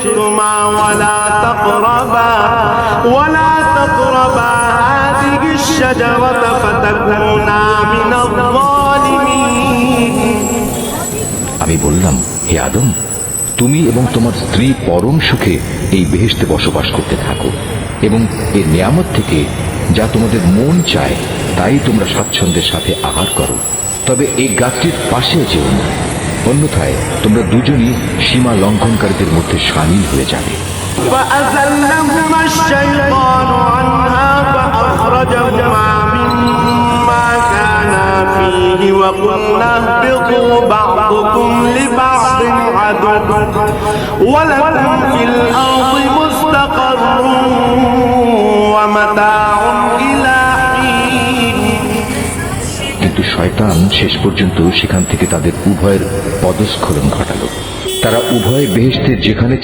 شئتما ولا تقربا هذه الشجرة فتكونا من الظالمين। আমি বললাম, হে আদম, তুমি এবং তোমার স্ত্রী পরম সুখে এই বেহেশতে বসবাস করতে থাকো এবং এর নিয়ামত থেকে যা তোমাদের মন চায় তাই তোমরা স্বাচ্ছন্দ্যের সাথে আহার করো, তবে এই গাছটির পাশে যেও না, অন্যথায় তোমরা দুজনই সীমা লঙ্ঘনকারীদের মধ্যে শামিল হয়ে যাবে। فأزلهما الشيطان عنها فأخرجهما مما كانا فيه وقلنا اهبطوا بعضكم لبعض عدو ولكم في الأرض مستقر ومتاع إلى حين। কিন্তু শয়তান শেষ পর্যন্ত সেখান থেকে তাদের উভয়ের পদস্খলন ঘটালো। তারা উভয় বেহেশতে যেখানে